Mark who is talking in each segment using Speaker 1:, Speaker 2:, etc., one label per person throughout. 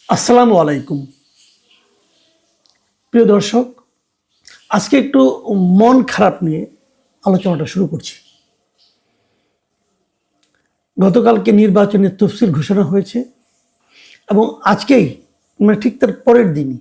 Speaker 1: আসসালামু আলাইকুম প্রিয় দর্শক, আজকে একটু মন খারাপ নিয়ে আলোচনাটা শুরু করছি। গতকালকে নির্বাচনের তফসিল ঘোষণা হয়েছে এবং আজকেই মানে ঠিক তার পরের দিনই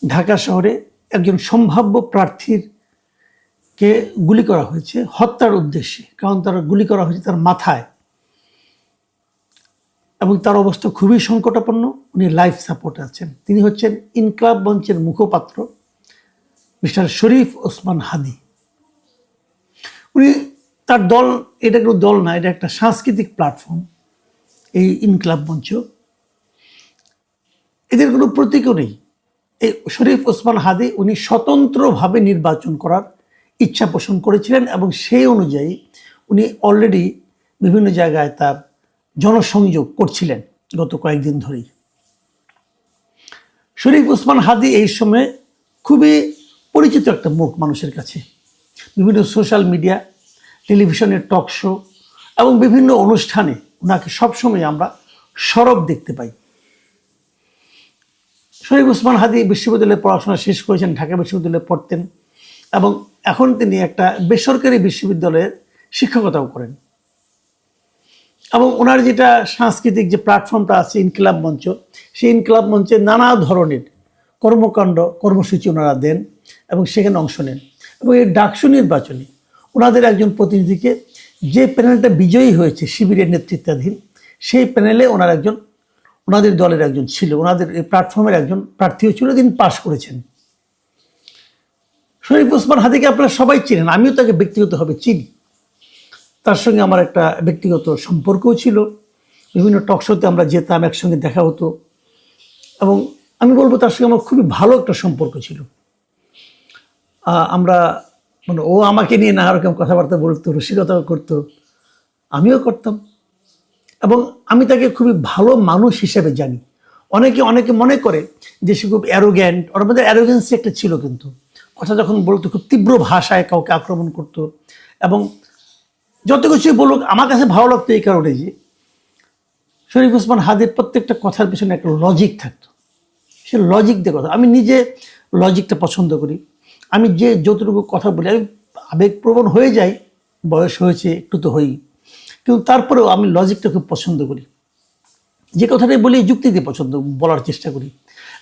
Speaker 1: ঢাকা শহরে একজন সম্ভাব্য প্রার্থীর কে গুলি করা হয়েছে হত্যার উদ্দেশ্যে। কারণ তার গুলি করা হয়েছে তার মাথায় এবং তার অবস্থা খুবই সংকটাপন্ন। উনি লাইফ সাপোর্টে আছেন। তিনি হচ্ছেন ইনকলাব মঞ্চের মুখপাত্র মিস্টার শরীফ ওসমান হাদী। উনি তার দল, এটা কোনো দল না, এটা একটা সাংস্কৃতিক প্ল্যাটফর্ম, এই ইনকলাব মঞ্চ। এদের কোনো প্রতীকও নেই। এই শরীফ ওসমান হাদী উনি স্বতন্ত্রভাবে নির্বাচন করার ইচ্ছা পোষণ করেছিলেন এবং সেই অনুযায়ী উনি অলরেডি বিভিন্ন জায়গায় তার জনসংযোগ করছিলেন গত কয়েকদিন ধরেই। শরীফ ওসমান হাদী এই সময় খুবই পরিচিত একটা মুখ মানুষের কাছে। বিভিন্ন সোশ্যাল মিডিয়া, টেলিভিশনের টক শো এবং বিভিন্ন অনুষ্ঠানে ওনাকে সবসময় আমরা সরব দেখতে পাই। শরীফ ওসমান হাদী বিশ্ববিদ্যালয়ে পড়াশোনা শেষ করেছেন, ঢাকা বিশ্ববিদ্যালয়ে পড়তেন এবং এখন তিনি একটা বেসরকারি বিশ্ববিদ্যালয়ের শিক্ষকতাও করেন। এবং ওনার যেটা সাংস্কৃতিক যে প্ল্যাটফর্মটা আছে ইনকিলাব মঞ্চ, সেই ইনকিলাব মঞ্চে নানা ধরনের কর্মকাণ্ড কর্মসূচি ওনারা দেন এবং সেখানে অংশ নেন। এবং এই ডাকসু নির্বাচনে ওনাদের একজন প্রতিনিধিকে, যে প্যানেলটা বিজয়ী হয়েছে শিবিরের নেতৃত্বাধীন, সেই প্যানেলে ওনাদের দলের একজন ছিল, ওনাদের এই প্ল্যাটফর্মের একজন প্রার্থীও ছিল, তিনি পাশ করেছেন। শরীফ ওসমান হাদীকে আপনারা সবাই চিনেন, আমিও তাকে ব্যক্তিগতভাবে চিনি। তার সঙ্গে আমার একটা ব্যক্তিগত সম্পর্কও ছিল। বিভিন্ন টকশোতে আমরা যেতাম, একসঙ্গে দেখা হতো এবং আমি বলবো তার সঙ্গে আমার খুবই ভালো একটা সম্পর্ক ছিল। আমরা মানে ও আমাকে নিয়ে নানা রকম কথাবার্তা বলতো, রসিকতাও করতো, আমিও করতাম এবং আমি তাকে খুবই ভালো মানুষ হিসেবে জানি। অনেকে মনে করে যে সে খুব অ্যারোগ্যান্ট, ওর মধ্যে অ্যারোগেন্সি একটা ছিল, কিন্তু কথা যখন বলতো খুব তীব্র ভাষায় কাউকে আক্রমণ করতো। এবং যত কিছুই বলুক আমার কাছে ভালো লাগতো এই কারণে যে শরীফ ওসমান হাদীর প্রত্যেকটা কথার পিছনে একটা লজিক থাকতো। সে লজিক দিয়ে কথা, আমি নিজে লজিকটা পছন্দ করি। আমি যে যতটুকু কথা বলি আমি আবেগপ্রবণ হয়ে যাই, বয়স হয়েছে একটু তো হই, কিন্তু তারপরেও আমি লজিকটা খুব পছন্দ করি। যে কথাটাই বলি যুক্তি দিয়ে বলার চেষ্টা করি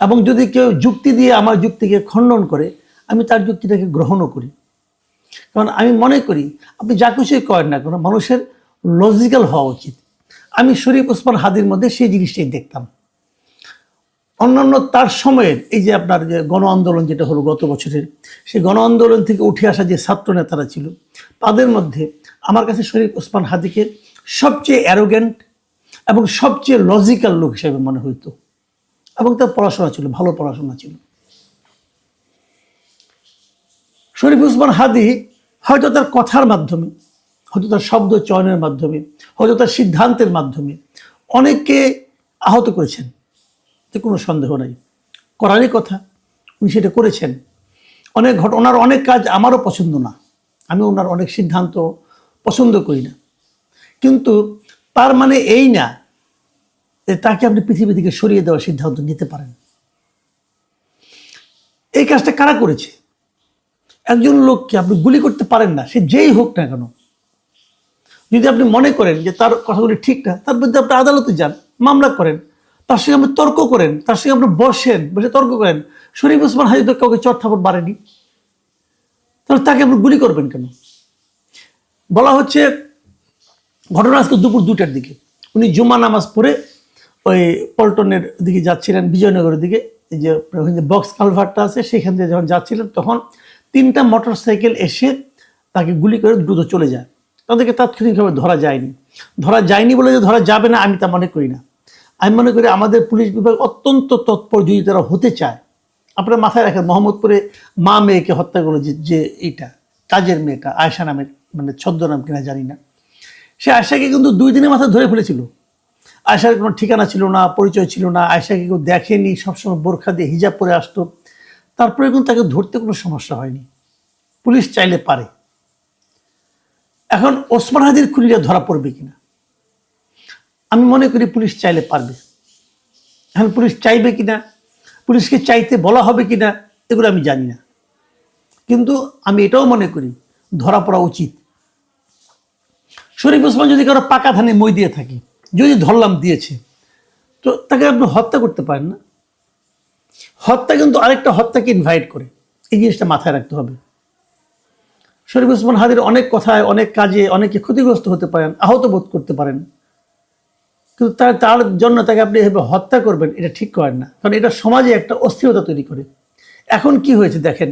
Speaker 1: এবং যদি কেউ যুক্তি দিয়ে আমার যুক্তিকে খণ্ডন করে আমি তার যুক্তিটাকে গ্রহণও করি। কারণ আমি মনে করি আপনি যা কিছুই করেন না কোনো, মানুষের লজিক্যাল হওয়া উচিত। আমি শরীফ ওসমান হাদীর মধ্যে সেই জিনিসটাই দেখতাম। অন্যান্য তার সময়ের এই যে আপনার যে গণ আন্দোলন যেটা হলো গত বছরের, সেই গণ আন্দোলন থেকে উঠে আসা যে ছাত্র নেতারা ছিল, তাদের মধ্যে আমার কাছে শরীফ ওসমান হাদীকে সবচেয়ে অ্যারোগ্যান্ট এবং সবচেয়ে লজিক্যাল লোক হিসেবে মনে হইতো। এবং তার পড়াশোনা ছিল, ভালো পড়াশোনা ছিল। শরীফ ওসমান হাদী হয়তো তার কথার মাধ্যমে, হয়তো তার শব্দ চয়নের মাধ্যমে, হয়তো তার সিদ্ধান্তের মাধ্যমে অনেককে আহত করেছেন, এতে কোনো সন্দেহ নাই। করারই কথা, উনি সেটা করেছেন। ওনার অনেক কাজ আমারও পছন্দ না, আমি ওনার অনেক সিদ্ধান্ত পছন্দ করি না, কিন্তু তার মানে এই না যে তাকে আপনি পৃথিবী থেকে সরিয়ে দেওয়ার সিদ্ধান্ত নিতে পারেন। এই কাজটা কারা করেছে? একজন লোককে আপনি গুলি করতে পারেন না, সে যেই হোক না কেন। যদি আপনি মনে করেন যে তার কথাগুলি ঠিক না, তার বিরুদ্ধে আপনি আদালতে যান, মামলা করেন, তার সঙ্গে আপনি তর্ক করেন, তার সঙ্গে আপনি বসে তর্ক করেন। শরীফ ওসমান হাদী তো কাউকে চর থাপড় মারেনি, তাহলে তাকে আপনি গুলি করবেন কেন? বলা হচ্ছে ঘটনা আজকে দুপুর 2টার দিকে উনি জুমা নামাজ পড়ে ওই পল্টনের দিকে যাচ্ছিলেন, বিজয়নগরের দিকে, যে বক্স কালভারটা আছে সেখান থেকে যখন যাচ্ছিলেন তখন 3টা মোটরসাইকেল এসে তাকে গুলি করে দ্রুত চলে যায়। তাদেরকে তাৎক্ষণিকভাবে ধরা যায়নি বলে যে ধরা যাবে না আমি তা মনে করি না। আমি মনে করি আমাদের পুলিশ বিভাগ অত্যন্ত তৎপর যদি তারা হতে চায়। আপনারা মাথায় রাখেন, মোহাম্মদপুরে মা মেয়েকে হত্যা করলো যে এইটা কাজের মেয়েটা আয়শা নামের, মানে ছদ্মনাম কিনা জানি না, সে আয়শাকে কিন্তু 2 দিনের মাথায় ধরে ফেলেছিল। আয়শার কোনো ঠিকানা ছিল না, পরিচয় ছিল না, আয়শাকে কেউ দেখেনি, সবসময় বোরখা দিয়ে হিজাব পরে আসতো। তারপরে কিন্তু তাকে ধরতে কোনো সমস্যা হয়নি, পুলিশ চাইলে পারে। এখন ওসমান হাদীর খুনিরা ধরা পড়বে কিনা? আমি মনে করি পুলিশ চাইলে পারবে। এখন পুলিশ চাইবে কিনা, পুলিশকে চাইতে বলা হবে কিনা, এগুলো আমি জানি না, কিন্তু আমি এটাও মনে করি ধরা পড়া উচিত। শরীফ ওসমান যদি কারো পাকা ধানে মই দিয়ে থাকে, যদি ধরলাম দিয়েছে, তো তাকে আপনি হত্যা করতে পারেন না। হত্যা কিন্তু আরেকটা হত্যাকে ইনভাইট করে, এই জিনিসটা মাথায় রাখতে হবে। শরীফ ওসমান হাদির অনেক কথায়, অনেক কাজে অনেকে ক্ষতিগ্রস্ত হতে পারেন, আহত বোধ করতে পারেন, কিন্তু তার জন্য তাকে আপনি এভাবে হত্যা করবেন, এটা ঠিক করেন না, কারণ এটা সমাজে একটা অস্থিরতা তৈরি করে। এখন কি হয়েছে দেখেন,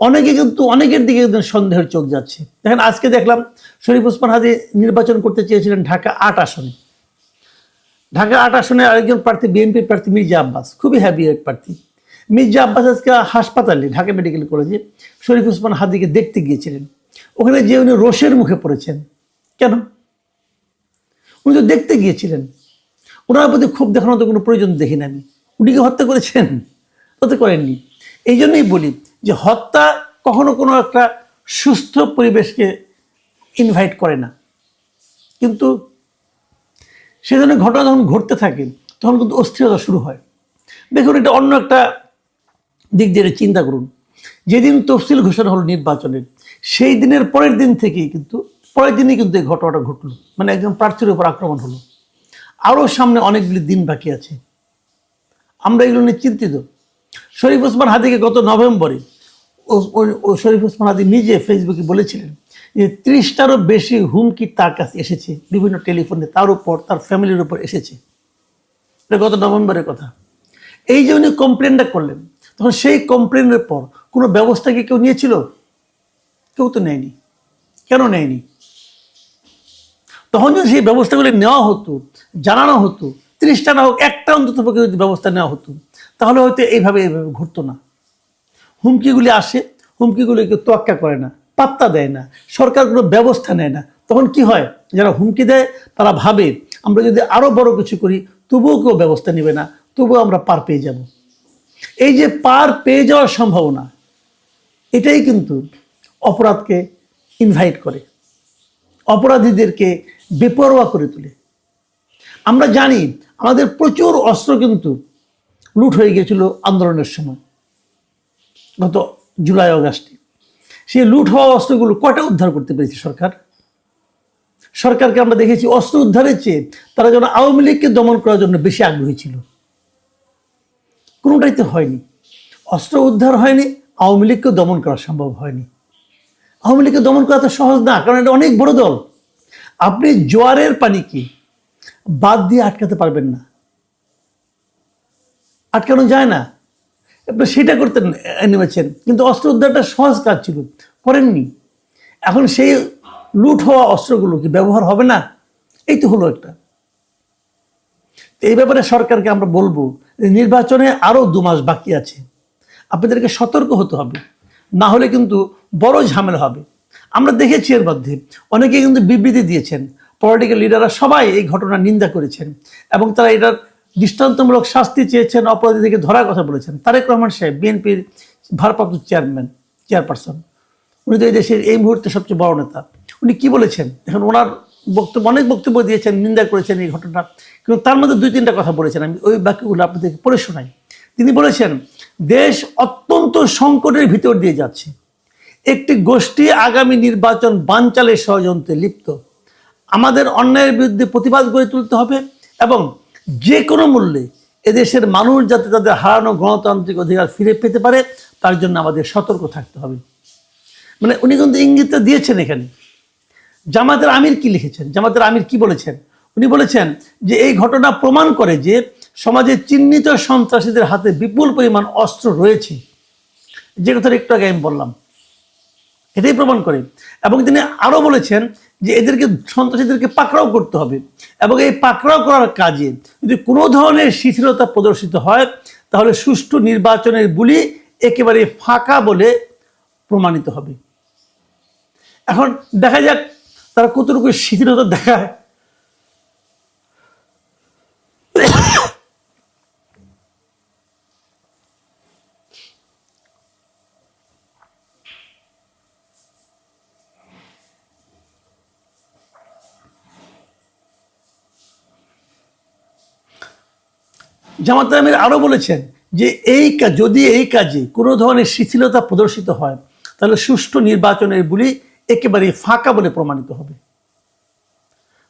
Speaker 1: অনেকে কিন্তু অনেকের দিকে সন্দেহের চোখ যাচ্ছে। দেখেন আজকে দেখলাম শরীফ ওসমান হাদি নির্বাচন করতে চেয়েছিলেন ঢাকা ৮ আসনে। ঢাকা ৮ আসনে আরেকজন প্রার্থী বিএনপির প্রার্থী মির্জা আব্বাস, খুবই হ্যাভি ওয়েট প্রার্থী। মির্জা আব্বাস আজকে হাসপাতালে, ঢাকা মেডিকেল কলেজে শরীফ ওসমান হাদিকে দেখতে গিয়েছিলেন। ওখানে যে উনি রোষের মুখে পড়েছেন। কেন? উনি তো দেখতে গিয়েছিলেন, ওনার প্রতি ক্ষোভ দেখানোর তো কোনো প্রয়োজন দেখি না আমি। উনি কি হত্যা করেছেন? তো করেননি। এই জন্যই বলি যে হত্যা কখনো কোনো একটা সুস্থ পরিবেশকে ইনভাইট করে না, কিন্তু সে ধরনের ঘটনা যখন ঘটতে থাকে তখন কিন্তু অস্থিরতা শুরু হয়। দেখুন, এটা অন্য একটা দিক দিয়ে চিন্তা করুন। যেদিন তফসিল ঘোষণা হলো নির্বাচনের, সেই দিনের পরের দিন থেকেই কিন্তু পরের দিনই কিন্তু এই ঘটনাটা ঘটলো, মানে একজন প্রার্থীর উপর আক্রমণ হলো। আরও সামনে অনেকগুলি দিন বাকি আছে, আমরা এগুলো নিয়ে চিন্তিত। শরীফ ওসমান হাদিকে গত নভেম্বরে শরীফ ওসমান হাদি নিজে ফেসবুকে বলেছিলেন যে 30টারও বেশি হুমকি তার কাছে এসেছে, বিভিন্ন টেলিফোনে, তার উপর, তার ফ্যামিলির উপর এসেছে। এটা গত নভেম্বরের কথা। এই যে উনি কমপ্লেনটা করলেন, তখন সেই কমপ্লেনের পর কোনো ব্যবস্থা কি কেউ নিয়েছিল? কেউ তো নেয়নি। কেন নেয়নি? তখন যদি সেই ব্যবস্থাগুলি নেওয়া হতো, জানানো হতো, 30টা না হোক, একটা অন্তত যদি ব্যবস্থা নেওয়া হতো, তাহলে হয়তো এইভাবে ঘটতো না। হুমকিগুলি আসে, হুমকিগুলি কেউ তোয়াক্কা করে না, পাত্তা দেয় না, সরকার কোনো ব্যবস্থা নেয় না। তখন কি হয়, যারা হুমকি দেয় তারা ভাবে আমরা যদি আরো বড় কিছু করি তবুও কেউ ব্যবস্থা নেবে না, তবুও আমরা পার পেয়ে যাব। এই যে পার পেয়ে যাওয়ার সম্ভাবনা, এটাই কিন্তু অপরাধকে ইনভাইট করে, অপরাধীদেরকে বেপরোয়া করে তোলে। আমরা জানি আমাদের প্রচুর অস্ত্র কিন্তু লুট হয়ে গিয়েছিল আন্দোলনের সময়, গত জুলাই আগস্টে। সেই লুট হওয়া অস্ত্রগুলো কয়টা উদ্ধার করতে পেরেছে সরকার? সরকারকে আমরা দেখেছি অস্ত্র উদ্ধারের চেয়ে তারা যেন আওয়ামী লীগকে দমন করার জন্য বেশি আগ্রহী ছিল। কোনোটাই তো হয়নি। অস্ত্র উদ্ধার হয়নি, আওয়ামী লীগকে দমন করা সম্ভব হয়নি। আওয়ামী লীগকে দমন করা তো সহজ না, কারণ এটা অনেক বড় দল। আপনি জোয়ারের পানিকে বাদ দিয়ে আটকাতে পারবেন না, আটকানো যায় না। আপনি সেটা করতে নেমেছেন, কিন্তু অস্ত্র উদ্ধারটা সহজ কাজ ছিল, করেননি। এখন সেই লুট হওয়া অস্ত্রগুলো কি ব্যবহার হবে না? এই তো হলো একটা। এই ব্যাপারে সরকারকে আমরা বলবো নির্বাচনে আরো 2 মাস বাকি আছে, আপনাদেরকে সতর্ক হতে হবে, না হলে কিন্তু বড় ঝামেলা হবে। আমরা দেখেছি এর মধ্যে অনেকে কিন্তু বিবৃতি দিয়েছেন, পলিটিক্যাল লিডাররা সবাই এই ঘটনার নিন্দা করেছেন এবং তারা এটার দৃষ্টান্তমূলক শাস্তি চেয়েছেন, অপরাধীদেরকে ধরার কথা বলেছেন। তারেক রহমান সাহেব, বিএনপির ভারপ্রাপ্ত চেয়ারপারসন, উনি তো এই দেশের এই মুহূর্তে সবচেয়ে বড় নেতা, উনি কি বলেছেন দেখুন। ওনার বক্তব্য, অনেক বক্তব্য দিয়েছেন, নিন্দা করেছেন এই ঘটনা, কিন্তু তার মধ্যে 2-3টা কথা বলেছেন, আমি ওই বাক্যগুলো আপনাদেরকে পড়ে শোনাই। তিনি বলেছেন, দেশ অত্যন্ত সংকটের ভিতর দিয়ে যাচ্ছে, একটি গোষ্ঠী আগামী নির্বাচন বানচালের ষড়যন্ত্রে লিপ্ত। আমাদের অন্যায়ের বিরুদ্ধে প্রতিবাদ গড়ে তুলতে হবে এবং যে কোনো মূল্যে এদেশের মানুষ যাতে তাদের হারানো গণতান্ত্রিক অধিকার ফিরে পেতে পারে তার জন্য আমাদের সতর্ক থাকতে হবে। মানে উনি কিন্তু ইঙ্গিতটা দিয়েছেন এখানে। জামাতের আমির কি লিখেছেন, জামাতের আমির কি বলেছেন? উনি বলেছেন যে এই ঘটনা প্রমাণ করে যে সমাজে চিহ্নিত সন্ত্রাসীদের হাতে বিপুল পরিমাণ অস্ত্র রয়েছে, যে কথাটা একটু আগে আমি বললাম, এটাই প্রমাণ করে। এবং তিনি আরো বলেছেন যে এদেরকে, সন্ত্রাসীদেরকে পাকড়াও করতে হবে এবং এই পাকড়াও করার কাজে যদি কোনো ধরনের শিথিলতা প্রদর্শিত হয় তাহলে সুষ্ঠু নির্বাচনের বুলি একেবারে ফাঁকা বলে প্রমাণিত হবে। এখন দেখা যাক তারা কতটুকু শিথিলতা দেখায়। জামাত আমির আরও বলেছেন যে যদি এই কাজে কোনো ধরনের শিথিলতা প্রদর্শিত হয় তাহলে সুষ্ঠু নির্বাচনের বলি একেবারে ফাঁকা বলে প্রমাণিত হবে।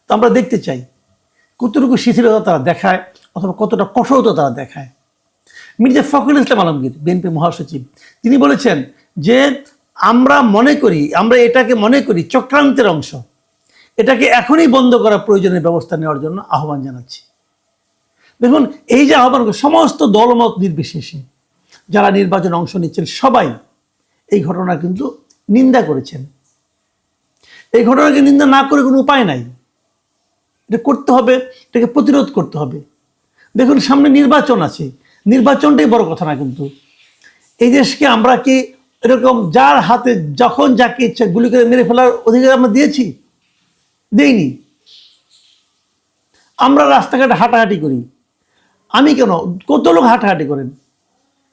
Speaker 1: তো আমরা দেখতে চাই কতটুকু শিথিলতা তারা দেখায় অথবা কতটা কঠোরতা তারা দেখায়। মির্জা ফখরুল ইসলাম আলমগীর বিএনপি মহাসচিব তিনি বলেছেন যে আমরা এটাকে মনে করি চক্রান্তের অংশ, এটাকে এখনই বন্ধ করা প্রয়োজনীয় ব্যবস্থা নেওয়ার জন্য আহ্বান জানাচ্ছি। দেখুন, এই যে আহ্বান, সমস্ত দলমত নির্বিশেষে যারা নির্বাচনে অংশ নিচ্ছেন সবাই এই ঘটনা কিন্তু নিন্দা করেছেন। এই ঘটনাকে নিন্দা না করে কোনো উপায় নাই, এটা করতে হবে, এটাকে প্রতিরোধ করতে হবে। দেখুন, সামনে নির্বাচন আছে, নির্বাচনটাই বড় কথা না। কিন্তু এই দেশকে আমরা কি এরকম যার হাতে যখন যাকে ইচ্ছা গুলি করে মেরে ফেলার অধিকার আমরা দিয়েছি? দেইনি। আমরা রাস্তাঘাটে হাঁটাহাঁটি করি, আমি কেন, কত লোক হাঁটাহাঁটি করেন,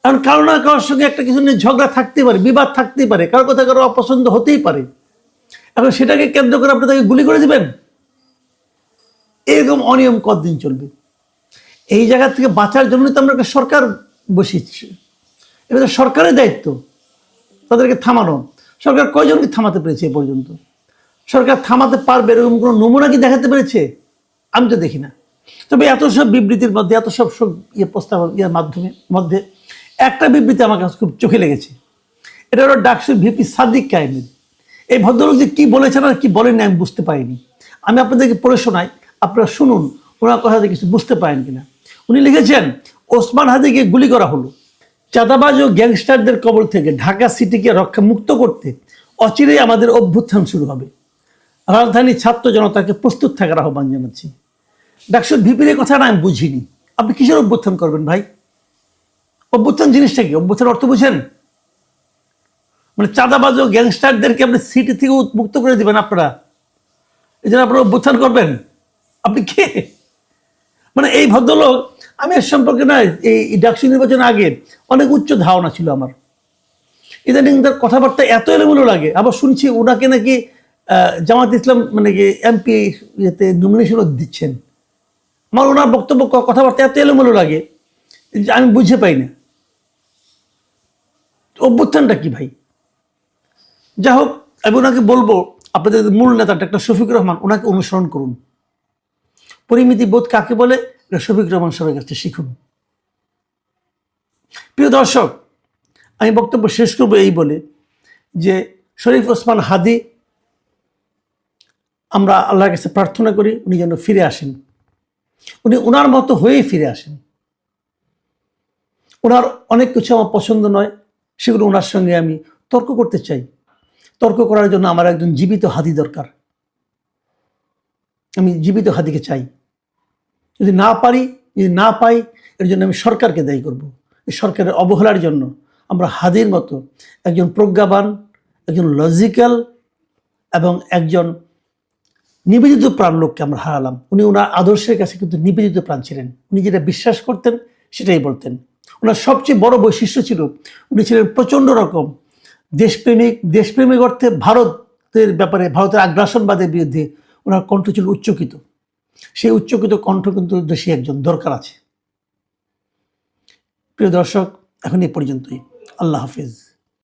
Speaker 1: কারণ কারো না কারোর সঙ্গে একটা কিছু নিয়ে ঝগড়া থাকতেই পারে, বিবাদ থাকতেই পারে, কারো কথা কারো অপছন্দ হতেই পারে। এখন সেটাকে কেন্দ্র করে আপনি তাকে গুলি করে দিবেন? এরকম অনিয়ম কতদিন চলবে? এই জায়গা থেকে বাঁচার জন্য তো আমরা একটা সরকার বসিয়েছি, এটা তো সরকারের দায়িত্ব তাদেরকে থামানো। সরকার কয়জনকে থামাতে পেরেছে এ পর্যন্ত? সরকার থামাতে পারবে এরকম কোনো নমুনা কি দেখাতে পেরেছে? আমি তো দেখি না। তবে এত সব বিবৃতির মধ্যে, এত সব প্রস্তাব মধ্যে একটা বিবৃতি আমার কাছে খুব চোখে লেগেছে। এটা হলো ডাকসুর ভিপি সাদিক কায়েমের। এই ভদ্রলোক যে কি বলেছেন আর কি বলেননি আমি বুঝতে পারিনি। আমি আপনাদেরকে পড়ে শোনাই, আপনারা শুনুন ওনার কথাতে কিছু বুঝতে পারেন কিনা। উনি লিখেছেন, ওসমান হাদিকে গুলি করা হলো। চাঁদাবাজ ও গ্যাংস্টারদের কবল থেকে ঢাকা সিটিকে রক্ষা মুক্ত করতে অচিরেই আমাদের অভ্যুত্থান শুরু হবে। রাজধানীর ছাত্র জনতাকে প্রস্তুত থাকার আহ্বান জানাচ্ছি। ডাকসুর ভিপির কথা না আমি বুঝিনি। আপনি কিসের অভ্যুত্থান করবেন ভাই? অভ্যুত্থান জিনিসটা কি? অভ্যুত্থান অর্থ বুঝেন? মানে চাঁদাবাজ ও গ্যাংস্টারদেরকে আপনি সিটি থেকে মুক্ত করে দিবেন আপনারা, এই জন্য আপনারা অভ্যুত্থান করবেন? আপনি কে? মানে এই ভদ্রলোক, আমি এর সম্পর্কে না এই ডাকসু নির্বাচনের আগে অনেক উচ্চ ধারণা ছিল আমার। ইদানিং তার কথাবার্তা এত এলোমেলো লাগে। আবার শুনছি ওনাকে নাকি জামাত ইসলাম মানে কি এমপি ইয়েতে নমিনেশনও দিচ্ছেন। আমার ওনার বক্তব্য কথাবার্তা এত এলোমেলো লাগে যে আমি বুঝে পাই না অভ্যুত্থানটা কি ভাই। যাই হোক, আমি ওনাকে বলবো আপনাদের মূল নেতা ডাক্তার শফিকুর রহমান, ওনাকে অনুসরণ করুন। পরিমিতি বোধ কাকে বলে এটা শফিকুর রহমান সবার কাছে শিখুন। প্রিয় দর্শক, আমি বক্তব্য শেষ করবো এই বলে যে শরীফ ওসমান হাদি, আমরা আল্লাহর কাছে প্রার্থনা করি উনি যেন ফিরে আসেন, উনি ওনার মতো হয়েই ফিরে আসেন। ওনার অনেক কিছু আমার পছন্দ নয়, সেগুলো ওনার সঙ্গে আমি তর্ক করতে চাই। তর্ক করার জন্য আমার একজন জীবিত হাদি দরকার। আমি জীবিত হাদিকে চাই। যদি না পাই, এর জন্য আমি সরকারকে দায়ী করব। এই সরকারের অবহেলার জন্য আমরা হাদির মতো একজন প্রজ্ঞাবান, একজন লজিক্যাল এবং একজন নিবেদিত প্রাণ লোককে আমরা হারালাম। উনি ওনার আদর্শের কাছে কিন্তু নিবেদিত প্রাণ ছিলেন। উনি যেটা বিশ্বাস করতেন সেটাই বলতেন। ওনার সবচেয়ে বড় বৈশিষ্ট্য ছিল উনি ছিলেন প্রচণ্ড রকম দেশপ্রেমিক অর্থে ভারতের ব্যাপারে, ভারতের আগ্রাসনবাদের বিরুদ্ধে ওনার কণ্ঠ ছিল উচ্চকিত। সেই উচ্চকিত কণ্ঠ কিন্তু দেশে একজন দরকার আছে। প্রিয় দর্শক, এখন এই পর্যন্তই। আল্লাহ হাফিজ।